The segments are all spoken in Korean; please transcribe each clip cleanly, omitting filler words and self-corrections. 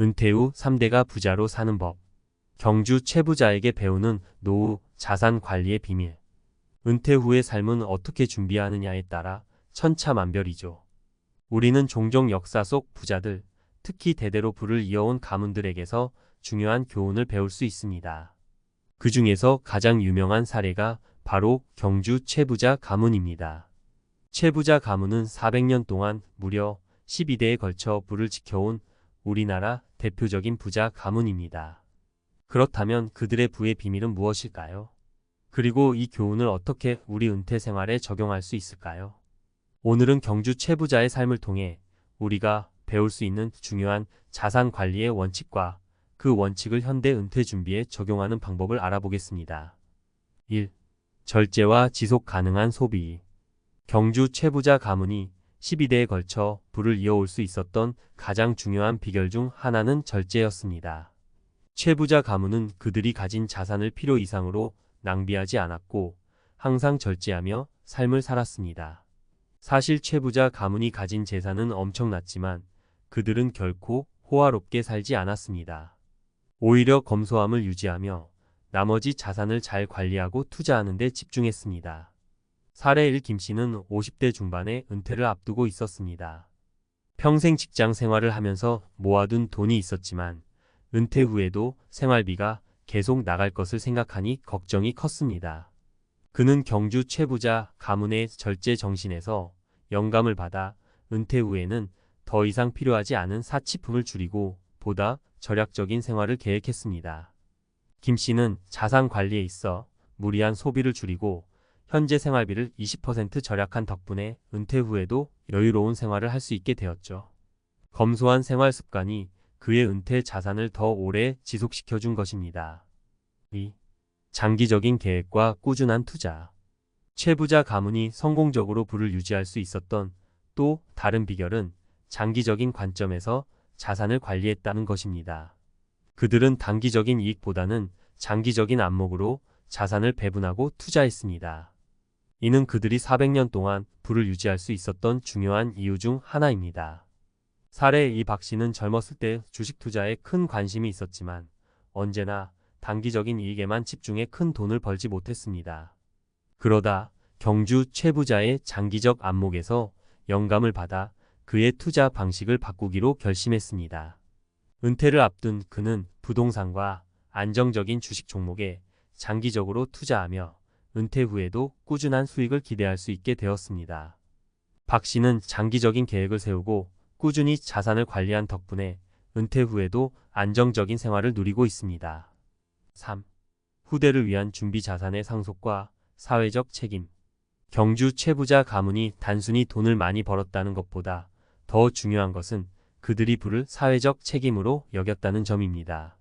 은퇴 후 3대가 부자로 사는 법. 경주 최부자에게 배우는 노후, 자산 관리의 비밀. 은퇴 후의 삶은 어떻게 준비하느냐에 따라 천차만별이죠. 우리는 종종 역사 속 부자들, 특히 대대로 부를 이어온 가문들에게서 중요한 교훈을 배울 수 있습니다. 그 중에서 가장 유명한 사례가 바로 경주 최부자 가문입니다. 최부자 가문은 400년 동안 무려 12대에 걸쳐 부를 지켜온 우리나라 대표적인 부자 가문입니다. 그렇다면 그들의 부의 비밀은 무엇일까요? 그리고 이 교훈을 어떻게 우리 은퇴 생활에 적용할 수 있을까요? 오늘은 경주 최부자의 삶을 통해 우리가 배울 수 있는 중요한 자산 관리의 원칙과 그 원칙을 현대 은퇴 준비에 적용하는 방법을 알아보겠습니다. 1. 절제와 지속 가능한 소비. 경주 최부자 가문이 12대에 걸쳐 부를 이어올 수 있었던 가장 중요한 비결 중 하나는 절제였습니다. 최부자 가문은 그들이 가진 자산을 필요 이상으로 낭비하지 않았고 항상 절제하며 삶을 살았습니다. 사실 최부자 가문이 가진 재산은 엄청났지만 그들은 결코 호화롭게 살지 않았습니다. 오히려 검소함을 유지하며 나머지 자산을 잘 관리하고 투자하는 데 집중했습니다. 사례 1. 김씨는 50대 중반에 은퇴를 앞두고 있었습니다. 평생 직장 생활을 하면서 모아둔 돈이 있었지만 은퇴 후에도 생활비가 계속 나갈 것을 생각하니 걱정이 컸습니다. 그는 경주 최부자 가문의 절제 정신에서 영감을 받아 은퇴 후에는 더 이상 필요하지 않은 사치품을 줄이고 보다 절약적인 생활을 계획했습니다. 김 씨는 자산 관리에 있어 무리한 소비를 줄이고 현재 생활비를 20% 절약한 덕분에 은퇴 후에도 여유로운 생활을 할 수 있게 되었죠. 검소한 생활 습관이 그의 은퇴 자산을 더 오래 지속시켜준 것입니다. 2. 장기적인 계획과 꾸준한 투자. 최부자 가문이 성공적으로 부를 유지할 수 있었던 또 다른 비결은 장기적인 관점에서 자산을 관리했다는 것입니다. 그들은 단기적인 이익보다는 장기적인 안목으로 자산을 배분하고 투자했습니다. 이는 그들이 400년 동안 부를 유지할 수 있었던 중요한 이유 중 하나입니다. 사례 2. 박 씨는 젊었을 때 주식 투자에 큰 관심이 있었지만 언제나 단기적인 이익에만 집중해 큰 돈을 벌지 못했습니다. 그러다 경주 최부자의 장기적 안목에서 영감을 받아 그의 투자 방식을 바꾸기로 결심했습니다. 은퇴를 앞둔 그는 부동산과 안정적인 주식 종목에 장기적으로 투자하며 은퇴 후에도 꾸준한 수익을 기대할 수 있게 되었습니다. 박 씨는 장기적인 계획을 세우고 꾸준히 자산을 관리한 덕분에 은퇴 후에도 안정적인 생활을 누리고 있습니다. 3. 후대를 위한 준비 자산의 상속과 사회적 책임. 경주 최부자 가문이 단순히 돈을 많이 벌었다는 것보다 더 중요한 것은 그들이 부를 사회적 책임으로 여겼다는 점입니다.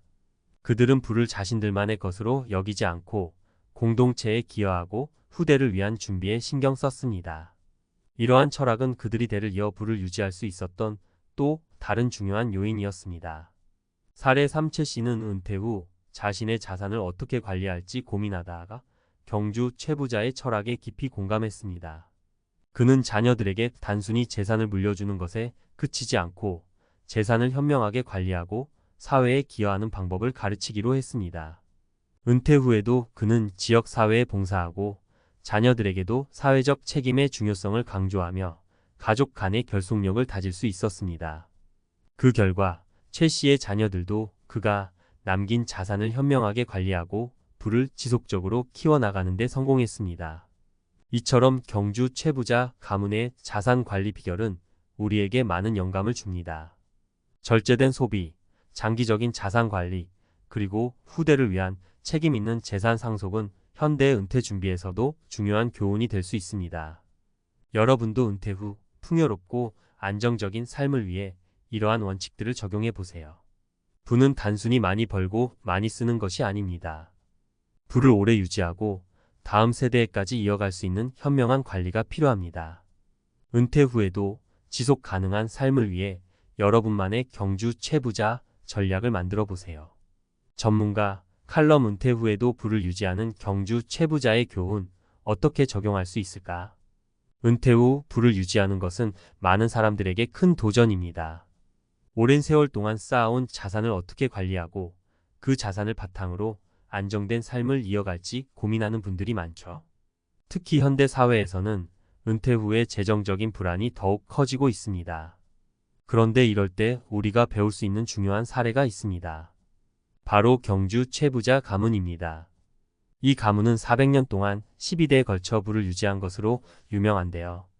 그들은 부를 자신들만의 것으로 여기지 않고 공동체에 기여하고 후대를 위한 준비에 신경 썼습니다. 이러한 철학은 그들이 대를 이어 부를 유지할 수 있었던 또 다른 중요한 요인이었습니다. 사례 3. 최 씨는 은퇴 후 자신의 자산을 어떻게 관리할지 고민하다가 경주 최부자의 철학에 깊이 공감했습니다. 그는 자녀들에게 단순히 재산을 물려주는 것에 그치지 않고 재산을 현명하게 관리하고 사회에 기여하는 방법을 가르치기로 했습니다. 은퇴 후에도 그는 지역 사회에 봉사하고 자녀들에게도 사회적 책임의 중요성을 강조하며 가족 간의 결속력을 다질 수 있었습니다. 그 결과 최 씨의 자녀들도 그가 남긴 자산을 현명하게 관리하고 부를 지속적으로 키워나가는 데 성공했습니다. 이처럼 경주 최부자 가문의 자산 관리 비결은 우리에게 많은 영감을 줍니다. 절제된 소비, 장기적인 자산 관리, 그리고 후대를 위한 책임 있는 재산 상속은 현대 은퇴 준비에서도 중요한 교훈이 될 수 있습니다. 여러분도 은퇴 후 풍요롭고 안정적인 삶을 위해 이러한 원칙들을 적용해 보세요. 부는 단순히 많이 벌고 많이 쓰는 것이 아닙니다. 부를 오래 유지하고 다음 세대에까지 이어갈 수 있는 현명한 관리가 필요합니다. 은퇴 후에도 지속 가능한 삶을 위해 여러분만의 경주 최부자 전략을 만들어 보세요. 전문가 칼럼 은퇴 후에도 부를 유지하는 경주 최부자의 교훈 어떻게 적용할 수 있을까? 은퇴 후 부를 유지하는 것은 많은 사람들에게 큰 도전입니다. 오랜 세월 동안 쌓아온 자산을 어떻게 관리하고 그 자산을 바탕으로 안정된 삶을 이어갈지 고민하는 분들이 많죠. 특히 현대 사회에서는 은퇴 후의 재정적인 불안이 더욱 커지고 있습니다. 그런데 이럴 때 우리가 배울 수 있는 중요한 사례가 있습니다. 바로 경주 최부자 가문입니다. 이 가문은 400년 동안 12대에 걸쳐 부를 유지한 것으로 유명한데요.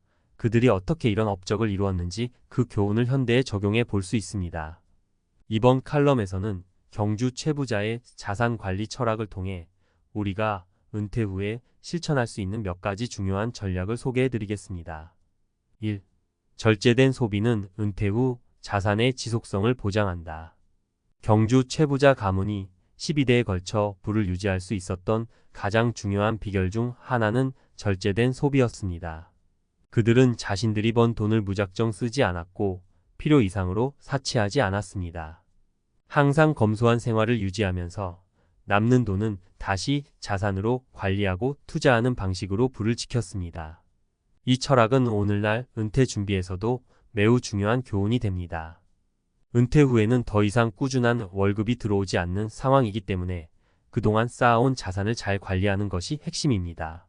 그들이 어떻게 이런 업적을 이루었는지 그 교훈을 현대에 적용해 볼 수 있습니다. 이번 칼럼에서는 경주 최부자의 자산 관리 철학을 통해 우리가 은퇴 후에 실천할 수 있는 몇 가지 중요한 전략을 소개해 드리겠습니다. 1. 절제된 소비는 은퇴 후 자산의 지속성을 보장한다. 경주 최부자 가문이 12대에 걸쳐 부를 유지할 수 있었던 가장 중요한 비결 중 하나는 절제된 소비였습니다. 그들은 자신들이 번 돈을 무작정 쓰지 않았고 필요 이상으로 사치하지 않았습니다. 항상 검소한 생활을 유지하면서 남는 돈은 다시 자산으로 관리하고 투자하는 방식으로 부를 지켰습니다. 이 철학은 오늘날 은퇴 준비에서도 매우 중요한 교훈이 됩니다. 은퇴 후에는 더 이상 꾸준한 월급이 들어오지 않는 상황이기 때문에 그동안 쌓아온 자산을 잘 관리하는 것이 핵심입니다.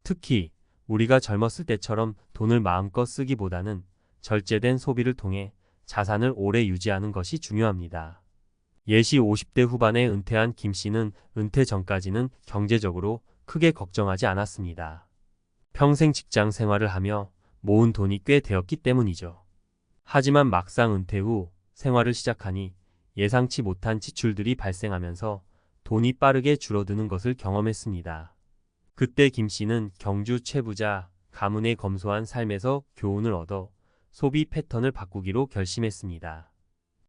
특히 우리가 젊었을 때처럼 돈을 마음껏 쓰기보다는 절제된 소비를 통해 자산을 오래 유지하는 것이 중요합니다. 예시 50대 후반에 은퇴한 김 씨는 은퇴 전까지는 경제적으로 크게 걱정하지 않았습니다. 평생 직장 생활을 하며 모은 돈이 꽤 되었기 때문이죠. 하지만 막상 은퇴 후 생활을 시작하니 예상치 못한 지출들이 발생하면서 돈이 빠르게 줄어드는 것을 경험했습니다. 그때 김 씨는 경주 최부자 가문의 검소한 삶에서 교훈을 얻어 소비 패턴을 바꾸기로 결심했습니다.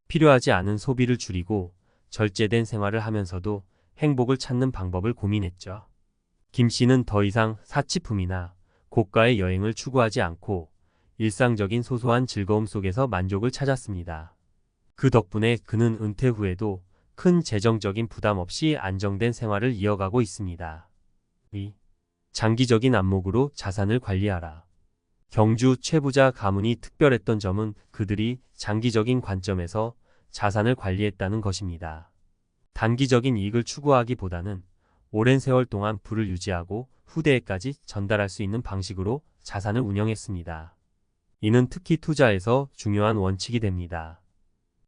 필요하지 않은 소비를 줄이고 절제된 생활을 하면서도 행복을 찾는 방법을 고민했죠. 김 씨는 더 이상 사치품이나 고가의 여행을 추구하지 않고 일상적인 소소한 즐거움 속에서 만족을 찾았습니다. 그 덕분에 그는 은퇴 후에도 큰 재정적인 부담 없이 안정된 생활을 이어가고 있습니다. 2. 장기적인 안목으로 자산을 관리하라. 경주 최부자 가문이 특별했던 점은 그들이 장기적인 관점에서 자산을 관리했다는 것입니다. 단기적인 이익을 추구하기보다는 오랜 세월 동안 부를 유지하고 후대에까지 전달할 수 있는 방식으로 자산을 운영했습니다. 이는 특히 투자에서 중요한 원칙이 됩니다.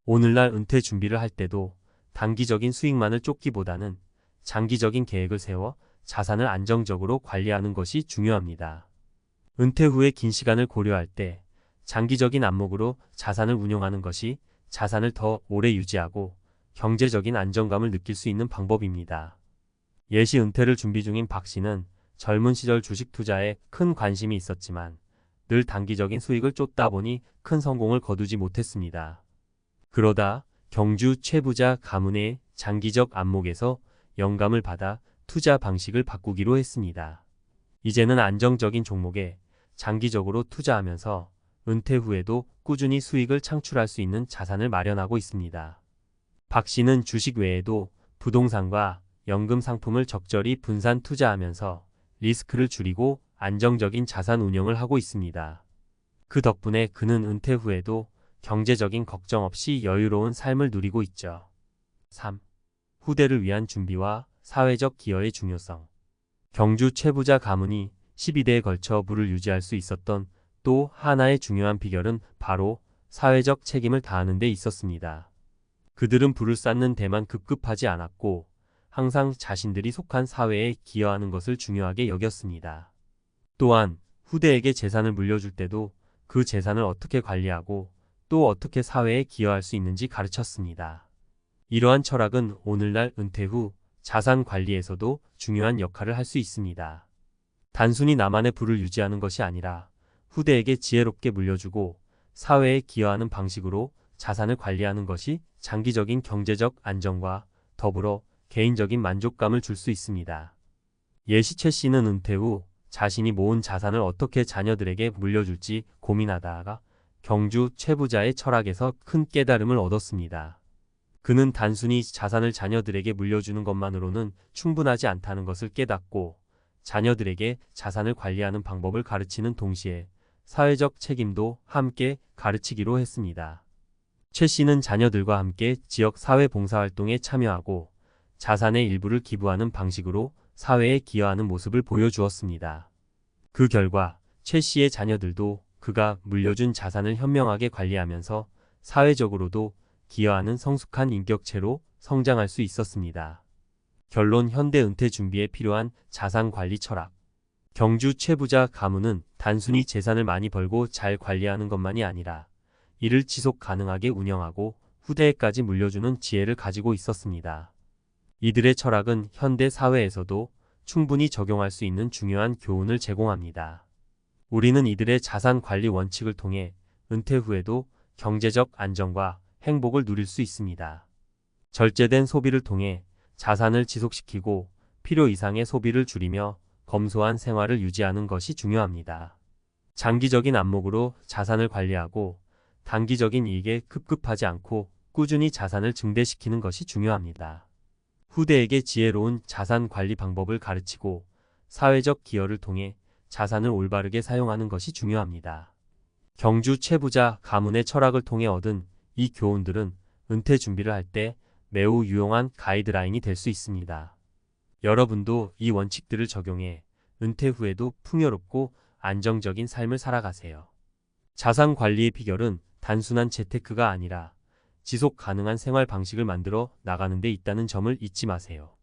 오늘날 은퇴 준비를 할 때도 단기적인 수익만을 쫓기보다는 장기적인 계획을 세워 자산을 안정적으로 관리하는 것이 중요합니다. 은퇴 후에 긴 시간을 고려할 때 장기적인 안목으로 자산을 운용하는 것이 자산을 더 오래 유지하고 경제적인 안정감을 느낄 수 있는 방법입니다. 예시 은퇴를 준비 중인 박 씨는 젊은 시절 주식 투자에 큰 관심이 있었지만 늘 단기적인 수익을 쫓다 보니 큰 성공을 거두지 못했습니다. 그러다 경주 최부자 가문의 장기적 안목에서 영감을 받아 투자 방식을 바꾸기로 했습니다. 이제는 안정적인 종목에 장기적으로 투자하면서 은퇴 후에도 꾸준히 수익을 창출할 수 있는 자산을 마련하고 있습니다. 박 씨는 주식 외에도 부동산과 연금 상품을 적절히 분산 투자하면서 리스크를 줄이고 안정적인 자산 운영을 하고 있습니다. 그 덕분에 그는 은퇴 후에도 경제적인 걱정 없이 여유로운 삶을 누리고 있죠. 3. 후대를 위한 준비와 사회적 기여의 중요성. 경주 최부자 가문이 12대에 걸쳐 부를 유지할 수 있었던 또 하나의 중요한 비결은 바로 사회적 책임을 다하는 데 있었습니다. 그들은 부를 쌓는 데만 급급하지 않았고 항상 자신들이 속한 사회에 기여하는 것을 중요하게 여겼습니다. 또한 후대에게 재산을 물려줄 때도 그 재산을 어떻게 관리하고 또 어떻게 사회에 기여할 수 있는지 가르쳤습니다. 이러한 철학은 오늘날 은퇴 후 자산 관리에서도 중요한 역할을 할 수 있습니다. 단순히 나만의 부를 유지하는 것이 아니라 후대에게 지혜롭게 물려주고 사회에 기여하는 방식으로 자산을 관리하는 것이 장기적인 경제적 안정과 더불어 개인적인 만족감을 줄 수 있습니다. 예시 최 씨는 은퇴 후 자신이 모은 자산을 어떻게 자녀들에게 물려줄지 고민하다가 경주 최부자의 철학에서 큰 깨달음을 얻었습니다. 그는 단순히 자산을 자녀들에게 물려주는 것만으로는 충분하지 않다는 것을 깨닫고 자녀들에게 자산을 관리하는 방법을 가르치는 동시에 사회적 책임도 함께 가르치기로 했습니다. 최 씨는 자녀들과 함께 지역 사회 봉사활동에 참여하고 자산의 일부를 기부하는 방식으로 사회에 기여하는 모습을 보여주었습니다. 그 결과 최 씨의 자녀들도 그가 물려준 자산을 현명하게 관리하면서 사회적으로도 기여하는 성숙한 인격체로 성장할 수 있었습니다. 결론 현대 은퇴 준비에 필요한 자산 관리 철학. 경주 최부자 가문은 단순히 재산을 많이 벌고 잘 관리하는 것만이 아니라 이를 지속 가능하게 운영하고 후대에까지 물려주는 지혜를 가지고 있었습니다. 이들의 철학은 현대 사회에서도 충분히 적용할 수 있는 중요한 교훈을 제공합니다. 우리는 이들의 자산 관리 원칙을 통해 은퇴 후에도 경제적 안정과 행복을 누릴 수 있습니다. 절제된 소비를 통해 자산을 지속시키고 필요 이상의 소비를 줄이며 검소한 생활을 유지하는 것이 중요합니다. 장기적인 안목으로 자산을 관리하고 단기적인 이익에 급급하지 않고 꾸준히 자산을 증대시키는 것이 중요합니다. 후대에게 지혜로운 자산 관리 방법을 가르치고 사회적 기여를 통해 자산을 올바르게 사용하는 것이 중요합니다. 경주 최부자 가문의 철학을 통해 얻은 이 교훈들은 은퇴 준비를 할 때 매우 유용한 가이드라인이 될 수 있습니다. 여러분도 이 원칙들을 적용해 은퇴 후에도 풍요롭고 안정적인 삶을 살아가세요. 자산 관리의 비결은 단순한 재테크가 아니라 지속 가능한 생활 방식을 만들어 나가는 데 있다는 점을 잊지 마세요.